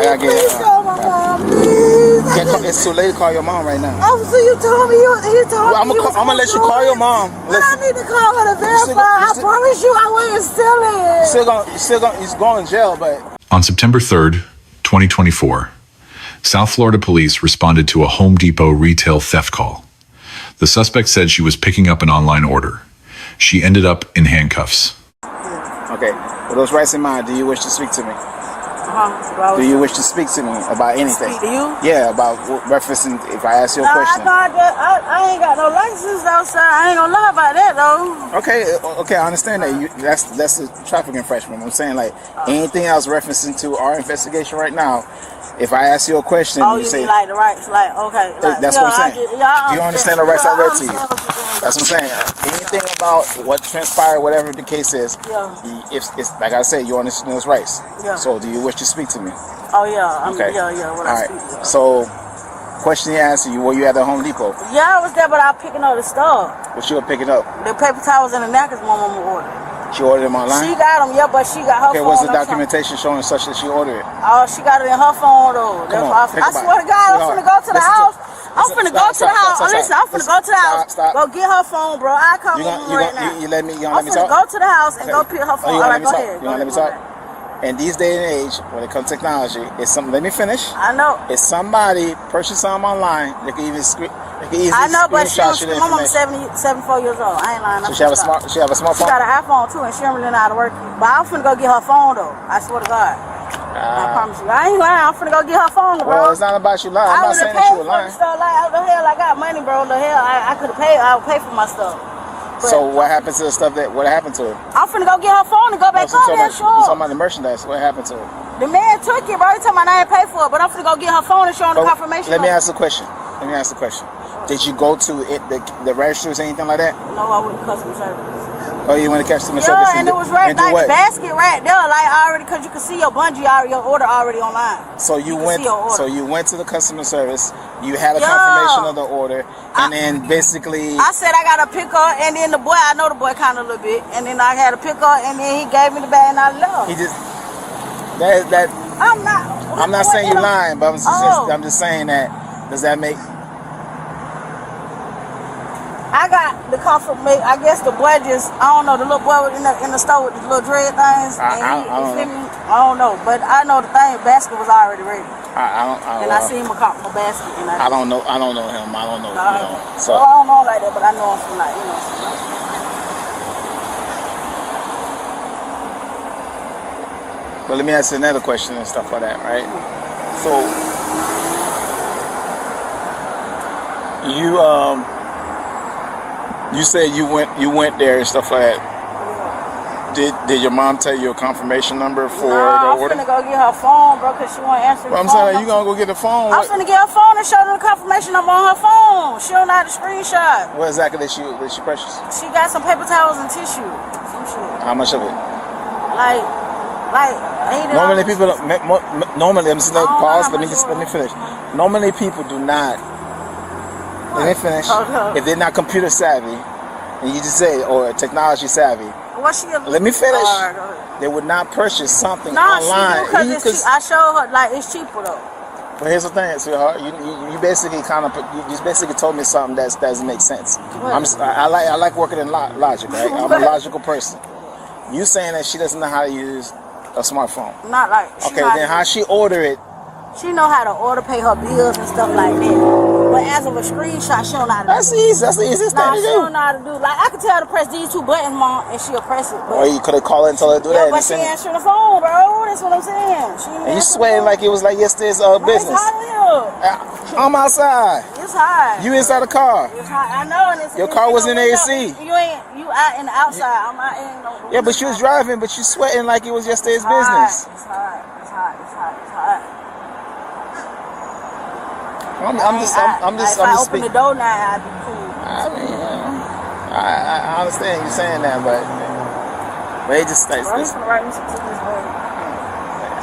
gotta get please call my mom, please. It's too late to call your mom right now. Officer, you told me you told Well, me I'm gonna let you call your mom. But I need to call her to verify. I promise you I wasn't stealing. He's going to jail, but... On September 3rd, 2024, South Florida police responded to a Home Depot retail theft call. The suspect said she was picking up an online order. She ended up in handcuffs. Okay, with those rights in mind, do you wish to speak to me? Do you wish to speak to me about anything? Speak to you? Yeah, about referencing, if I ask you a question. I ain't got no license outside. I ain't gonna lie about that though. Okay, I understand that. That's a traffic infraction. I'm saying, like, anything else referencing to our investigation right now, if I ask you a question, you say, mean like the rights, like, okay. Like, that's what I'm saying. Do you understand the rights I read to you? That's what I'm saying. Anything about what transpired, whatever the case is, if it's like I said, you understand those rights. Yeah. So, do you wish to speak to me? Oh yeah. Okay. All right. So, question you answer you. Were you at the Home Depot? Yeah, I was there, but I was picking up the stuff. What you were picking up? The paper towels and the napkins my mama ordered. She ordered them online? She got them, yeah, but she got her phone. Okay, what's the documentation showing such that she ordered it? Oh, she got it in her phone, though. I swear to God, I'm finna go to the house. I'm finna go to the house. Listen, I'm finna go to the house. Go get her phone, bro. I'll come home right now. You let me talk? I'm finna go to the house and go pick her phone. All right, go ahead. You wanna let me talk? In these day and age, when it comes to technology, it's something. Let me finish. I know. If somebody purchased something online, they can even I know, but my mom's 74 years old. I ain't lying. So she have a smartphone? She got an iPhone too, and she don't really know how to work it. But I'm finna go get her phone though. I swear to God. I promise you. I ain't lying. I'm finna go get her phone, bro. Well, it's not about you lying. I'm not saying that you were lying. Like, the hell, I got money, bro. The hell, I could have paid. I would pay for my stuff. But so what happened to the stuff what happened to it? I'm finna go get her phone and go back home there, sure. You talking about the merchandise? What happened to it? The man took it, bro. He told me I ain't pay for it, but I'm finna go get her phone and show him the confirmation. Let me ask a question. Did you go to the registers or anything like that? No, I went to customer service. Oh, you went to customer service? Yeah, and it was right, like the basket right there, like already, cause you can see your bungee, your order already online. So you went to the customer service. You had a confirmation of the order, and then basically I said I gotta pick her, and then the boy, I know the boy kind of a little bit, and then I had to pick her, and then he gave me the bag, and I left. He just that. I'm not saying you're lying, but I'm just saying that. Does that make? I got the confirmation. I guess the boy just, I don't know, the little boy in the store with the little dread things. I don't know, but I know the basket was already ready. I see him a basket. And I don't know him. I don't know. So I don't know like that, but I know him from like, But let me ask you another question and stuff like that, right? So you said you went there and stuff like that. Did your mom tell you a confirmation number for the order? I'm finna go get her phone, bro, cause she won't answer the phone. I'm saying you gonna go get the phone. I'm finna get her phone and show them the confirmation number on her phone. She don't know how to screenshot. What exactly did she purchase? She got some paper towels and tissue. Some shit. How much of it? Like $80. Normally, I'm just pause. Let me finish. Normally, people do not. Let me finish. If they're not computer savvy, and you just say, or technology savvy, let me finish. They would not purchase something online. No, she do, cause I showed her like it's cheaper though. But here's the thing, sweetheart. You basically you just basically told me something that doesn't make sense. I like working in logic, right? I'm a logical person. You saying that she doesn't know how to use a smartphone? Not like. Okay, then how she order it? She know how to order, pay her bills and stuff like that. But as of a screenshot, she don't know how to do. That's easy. That's the easiest thing to do. She don't know how to do. Like I could tell her to press these two buttons, mom, and she'll press it. Or you could have called her and told her to do that. But she answering the phone, bro. That's what I'm saying. And you sweating like it was like yesterday's business. It's hot here. I'm outside. It's hot. You inside the car. It's hot. I know. And your car was in AC. You out in the outside. I'm out in the. Yeah, but you was driving, but you sweating like it was yesterday's business. It's hot. I'm just if I open the door now, I'd be cool. I mean, I understand you saying that, but it just stays. Bro, he's gonna write me some tickets, bro.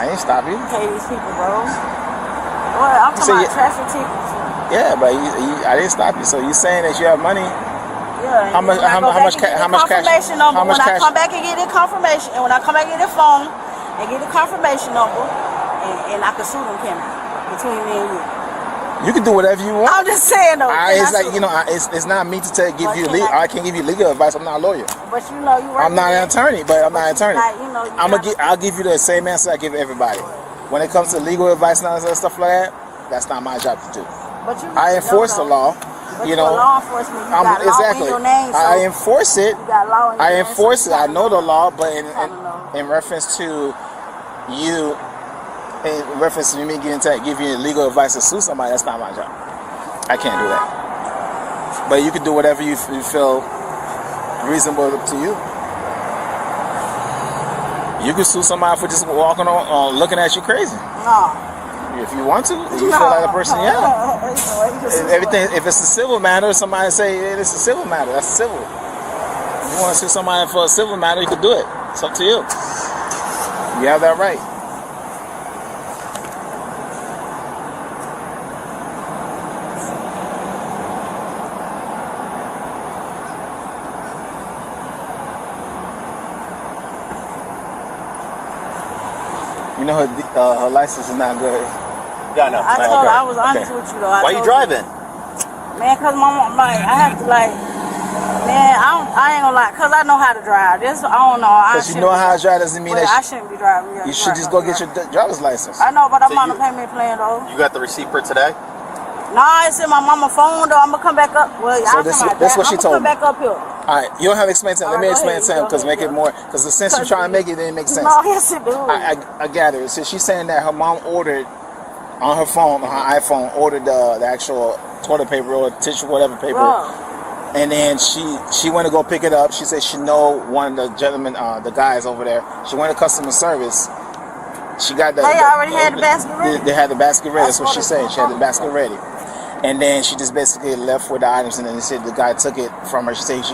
I ain't stop you. Pay these people, bro. Boy, I'm talking about traffic tickets. Yeah, but I didn't stop you. So you saying that you have money? Yeah. How much cash? When I come back and get the confirmation, and when I come back and get the phone and get the confirmation number, and I can sue them, can I? Between me and you. You can do whatever you want. I'm just saying though. It's like, it's not me to give you legal. I can't give you legal advice. I'm not a lawyer. But you know, I'm not an attorney, but I'm not an attorney. Like, I'll give you the same answer I give everybody. When it comes to legal advice and all that stuff like that, that's not my job to do. But I enforce the law. But you know, law enforcement, you got exactly. law in your name, so I enforce it. You got law in your I name, enforce so it. I know the law, but in reference to you, in reference to me give you legal advice to sue somebody, that's not my job. I can't do that. But you can do whatever you feel reasonable to you. You can sue somebody for just walking on looking at you crazy. No. If you want to, you feel like a person, everything. If it's a civil matter, somebody say it's a civil matter. That's civil. If you want to sue somebody for a civil matter, you can do it. It's up to you. You have that right. You know her license is not good. Yeah, I know. I told her I was honest with you though. Why you driving? Man, cause my mom, I have to man, I ain't gonna lie, cause I know how to drive. This, I don't know. But you know how to drive doesn't mean that I shouldn't be driving. You should just go get your driver's license. I know, but I'm on a payment plan though. You got the receipt for today? Nah, it's in my mama's phone though. I'm gonna come back up. Well, so this what she told me. I'm gonna come back up here. All right, you don't have to explain to him. Let me explain to him because make it more. Because the sense you're trying to make it didn't make sense. No, yes it do. I gather it. So she's saying that her mom ordered on her phone, on her iPhone, ordered the actual toilet paper or tissue, whatever paper. And then she went to go pick it up. She said she know one of the gentlemen, the guys over there. She went to customer service. She got the. They already had the basket ready. They had the basket ready. That's what she said. She had the basket ready. And then she just basically left with the items, and then she said the guy took it from her. She said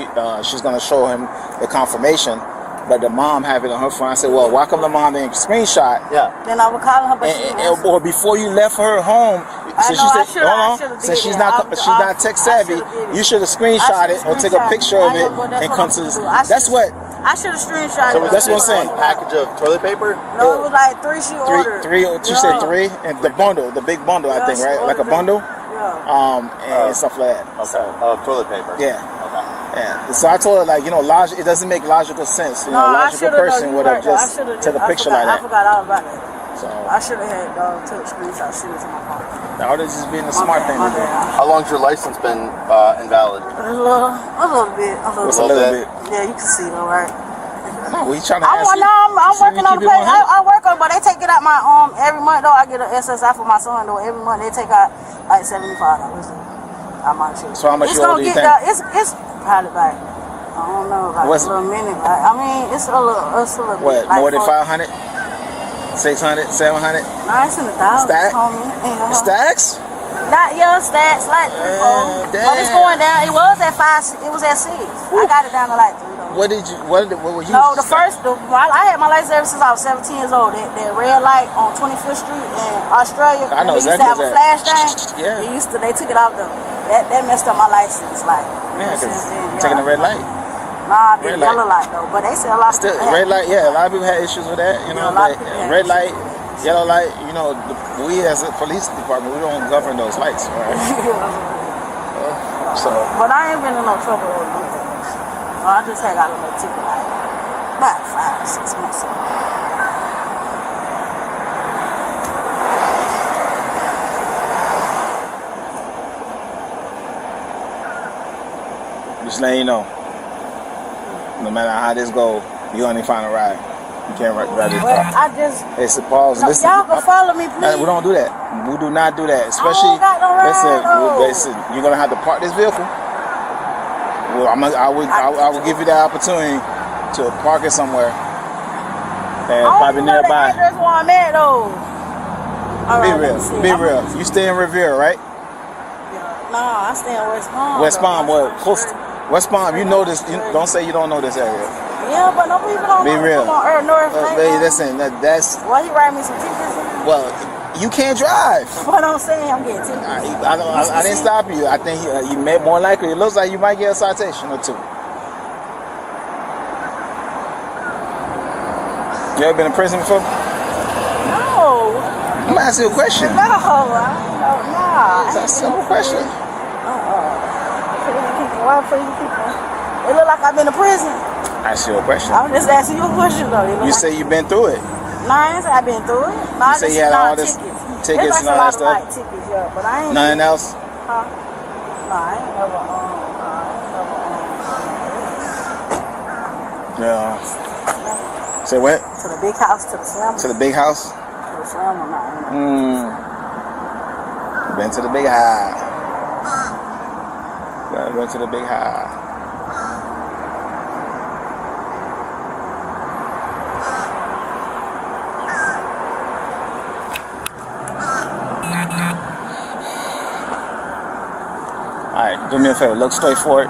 she's going to show him the confirmation, but the mom have it on her phone. I said, well, why come the mom didn't screenshot? Yeah. Then I was calling her, but or before you left her home, since she's not tech savvy, you should have screenshot it or take a picture of it and come to this. That's what. I should have screenshot it. That's what I'm saying. Package of toilet paper? No, it was like 3 she ordered. She said 3, and the bundle, the big bundle, I think, right? Like a bundle. And stuff like that. Okay. Toilet paper. Yeah. Okay. Yeah. So I told her, like, it doesn't make logical sense. A logical person would have just took a picture like that. I forgot all about that. So I should have had took screenshots, sent it to my phone. All this is being a smart thing to do. How long's your license been invalid? A little bit. What's a little bit? Yeah, you can see though, right? No, we trying to ask you. I'm working on the pay. I work on it, but they take it out my every month though. I get an SSI for my son though. Every month they take out like $75 out my check. So how much you owe, do you think? It's probably like, I don't know, like a little minute. Like, I mean, it's a little what, bit. Like more than 500? 600, 700? Nah, it's in the thousands, homie. Stacks? Not young stacks, like 3, 4. But it's going down. It was at 5. It was at 6. I got it down to like 3 though. What were you? No, I had my license ever since I was 17 years old. That red light on 25th Street in Australia. I know they exactly. used to have a flash thing. Yeah. They took it out though. That messed up my license. Like, taking the red light. Nah, the yellow light though. But they said a lot of people. Red light, yeah. A lot of people had issues with that. Red light, yellow light. We as a police department, we don't govern those lights, right? But I ain't been in no trouble with them. I just had got a little ticket like about 5 or 6 months ago. Just letting you know. No matter how this goes, you only find a ride. You can't ride this car. I just. It's a pause. No, y'all can follow me, please. We don't do that. We do not do that. Especially. Listen, you're gonna have to park this vehicle. Well, I will give you that opportunity to park it somewhere. And probably nearby. That's where I'm at, though. Be real. You stay in Revere, right? Yeah. Nah, I stay in West Palm. West Palm, what? Close. West Palm. You know this. Don't say you don't know this area. Yeah, but no people don't know. Be real. North listen, that's. Why he write me some tickets? Well, you can't drive. What I'm saying, I'm getting tickets. I didn't stop you. I think you may more likely. It looks like you might get a citation or 2. You ever been in prison before? No. I'm gonna ask you a question. No, nah. It's a simple question. Why prison people? It look like I've been to prison. Ask you a question. I'm just asking you a question though. You say you've been through it. No, I ain't say I've been through it. No, You say you had all this tickets and all that stuff. Like tickets, yeah, but I ain't. Nothing else? Huh? No, I ain't never. Yeah. Say what? To the big house, to the slammer. To the big house? To the slammer, no. Been to the big high. Went to the big high. Alright, do me a favor, look straight forward.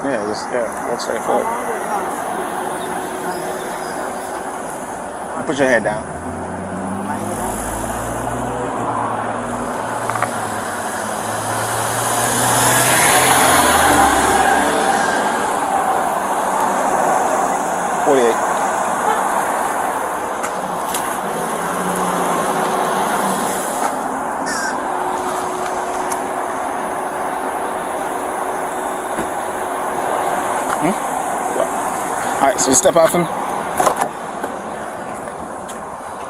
Yeah, look straight forward. Put your head down. Alright, so you step out from me.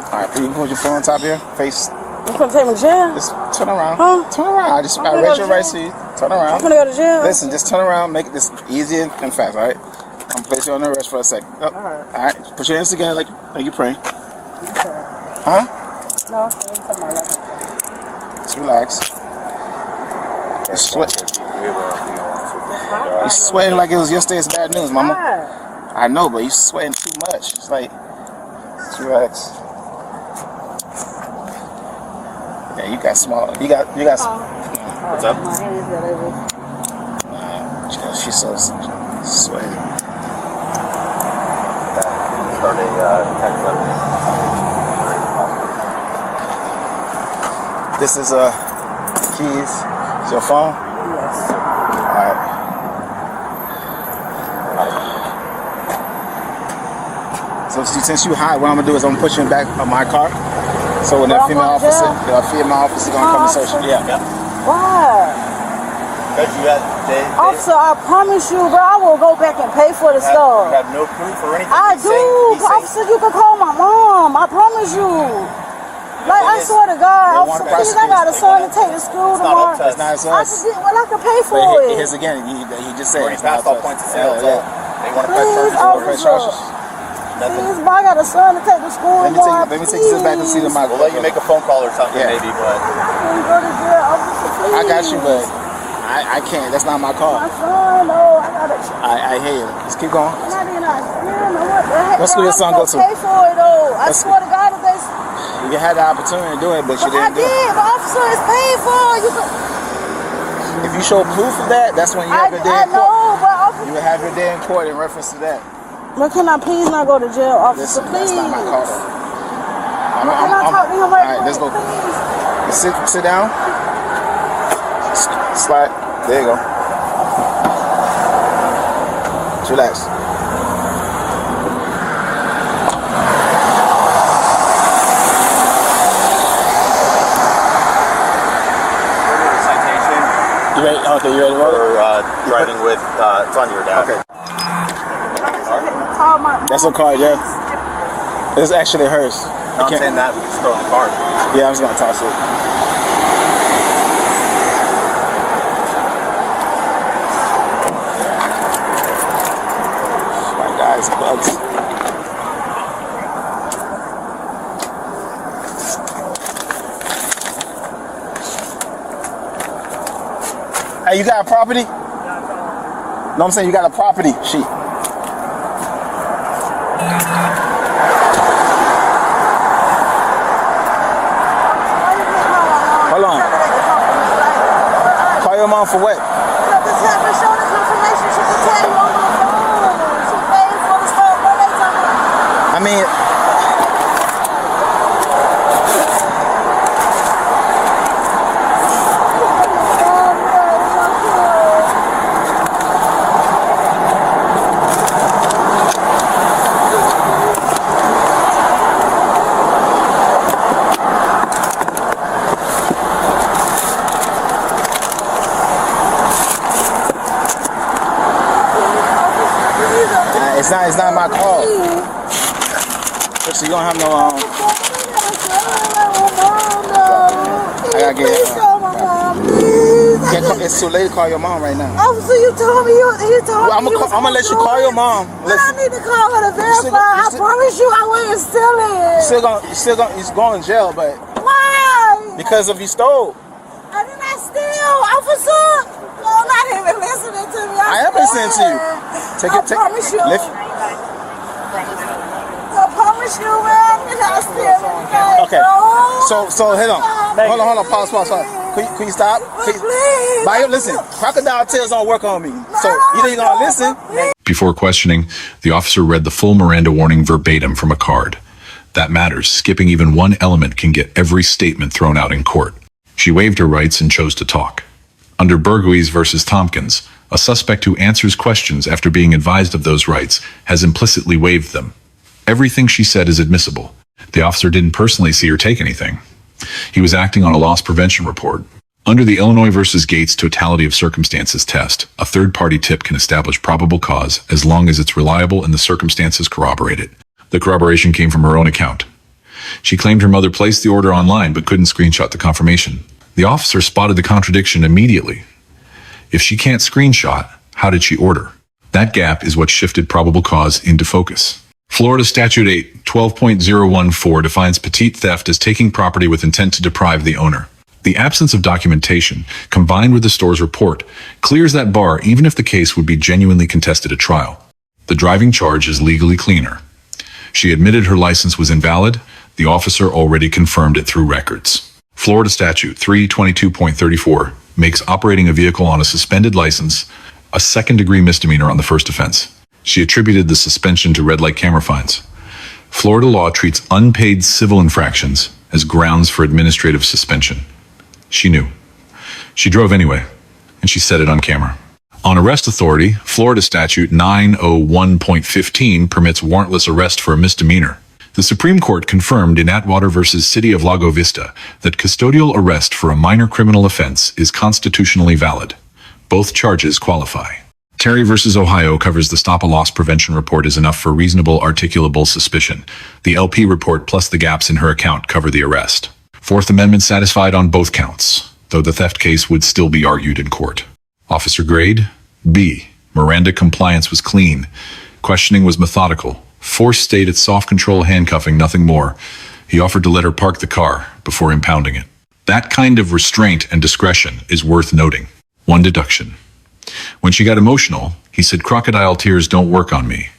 Alright, you can put your phone on top here. Face. You gonna take me to jail? Just turn around. Huh? Turn around. I raise your right seat. Turn around. I'm gonna go to jail. Listen, just turn around. Make this easy and fast, alright? I'm gonna place you on the rest for a second. Oh. Alright. Put your hands together like you're praying. Huh? No, I'm my left. Just relax. You're sweating like it was yesterday's bad news, mama. I know, but you're sweating too much. It's like, just relax. Yeah, you got small. You got. What's up? My hands got over. She's so sweaty. Start a text message. This is keys. It's your phone? Yes. Alright. So since you hot, what I'm gonna do is I'm gonna put you in the back of my car. So when that female officer gonna come and search you. Yeah. Why? Because you got Officer, I promise you, bro, I will go back and pay for the stuff. You have no proof or anything. I do. Officer, you can call my mom. I promise you. Like, I swear to God, officer, please, I got a son to take to school tomorrow. It's not us. I can pay for it. Here's again, he just said Already passed all points of sale. Yeah. They want to press charges. Please, but I got a son to take to school tomorrow. Let me take this back and see the mic. We'll let you make a phone call or something, maybe, but I can go to jail, officer, please. I got you, but I can't. That's not my car. My son, no, I got it. I hear you. Just keep going. What the heck? What school your son go to? Pay for it, though. I swear to God, if they... You had the opportunity to do it, but you didn't do it. I did, but officer, it's paid for. You could... If you show proof of that, that's when you have your day in court. I know, but officer... You would have your day in court in reference to that. But can I please not go to jail, officer? Listen, please. that's not my car. Can I talk to him right Alright, let's go. Please. Sit down. Slide. There you go. Relax. citation. You ready? Okay, you ready to roll? For driving with, it's on your dad. Okay. That's a car, yeah. It's actually hers. No, I'm saying that we can just throw in the car. Yeah, I'm just gonna toss it. My guys, bugs. Hey, you got a property? No, I'm saying you got a property sheet. Hold on. Call your mom for what? I mean, It's not my call. So you don't have no I gotta get it. It's too late to call your mom right now. Officer, you told me you told me. I'm gonna let you call your mom. Listen. I need to call her to verify. I promise you I wouldn't steal it. He's going to jail, but why? Because of you stole. I did not steal, officer. No, not even listening to me. I am listening to you. I promise you. I promise you, man. Did not steal it. Okay. So hold on. Pause. Can you stop? Please. Listen, crocodile tails don't work on me. So you ain't gonna listen. Before questioning, the officer read the full Miranda warning verbatim from a card. That matters. Skipping even one element can get every statement thrown out in court. She waived her rights and chose to talk. Under Burgues versus Tompkins, a suspect who answers questions after being advised of those rights has implicitly waived them. Everything she said is admissible. The officer didn't personally see her take anything. He was acting on a loss prevention report. Under the Illinois versus Gates totality of circumstances test, a third-party tip can establish probable cause as long as it's reliable and the circumstances corroborate it. The corroboration came from her own account. She claimed her mother placed the order online but couldn't screenshot the confirmation. The officer spotted the contradiction immediately. If she can't screenshot, how did she order? That gap is what shifted probable cause into focus. Florida Statute 8, 12.014 defines Petit theft as taking property with intent to deprive the owner. The absence of documentation, combined with the store's report, clears that bar even if the case would be genuinely contested at trial. The driving charge is legally cleaner. She admitted her license was invalid. The officer already confirmed it through records. Florida Statute 322.34 makes operating a vehicle on a suspended license a second-degree misdemeanor on the first offense. She attributed the suspension to red light camera fines. Florida law treats unpaid civil infractions as grounds for administrative suspension. She knew. She drove anyway, and she said it on camera. On arrest authority, Florida Statute 901.15 permits warrantless arrest for a misdemeanor. The Supreme Court confirmed in Atwater versus City of Lago Vista that custodial arrest for a minor criminal offense is constitutionally valid. Both charges qualify. Terry versus Ohio covers the stop a loss prevention report is enough for reasonable articulable suspicion. The LP report plus the gaps in her account cover the arrest. Fourth Amendment satisfied on both counts, though the theft case would still be argued in court. Officer grade B. Miranda compliance was clean. Questioning was methodical. Force stayed at soft control handcuffing, nothing more. He offered to let her park the car before impounding it. That kind of restraint and discretion is worth noting. One deduction. When she got emotional, he said crocodile tears don't work on me.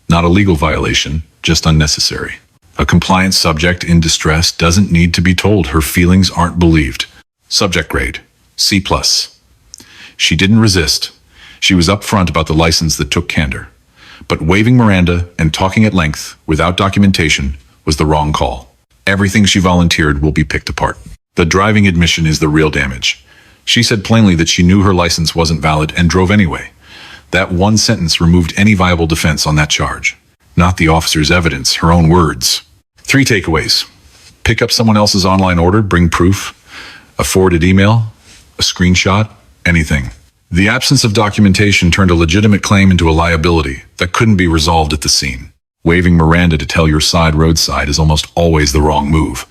Not a legal violation, just unnecessary. A compliant subject in distress doesn't need to be told her feelings aren't believed. Subject grade C+. She didn't resist. She was upfront about the license that took candor. But waiving Miranda and talking at length without documentation was the wrong call. Everything she volunteered will be picked apart. The driving admission is the real damage. She said plainly that she knew her license wasn't valid and drove anyway. That one sentence removed any viable defense on that charge. Not the officer's evidence, her own words. 3 takeaways. Pick up someone else's online order, bring proof, a forwarded email, a screenshot, anything. The absence of documentation turned a legitimate claim into a liability that couldn't be resolved at the scene. Waiving Miranda to tell your side roadside is almost always the wrong move.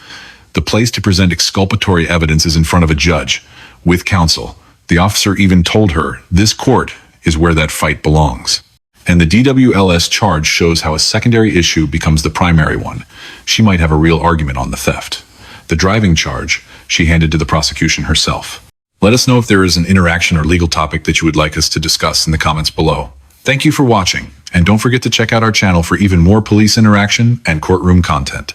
The place to present exculpatory evidence is in front of a judge, with counsel. The officer even told her, this court is where that fight belongs. And the DWLS charge shows how a secondary issue becomes the primary one. She might have a real argument on the theft. The driving charge, she handed to the prosecution herself. Let us know if there is an interaction or legal topic that you would like us to discuss in the comments below. Thank you for watching, and don't forget to check out our channel for even more police interaction and courtroom content.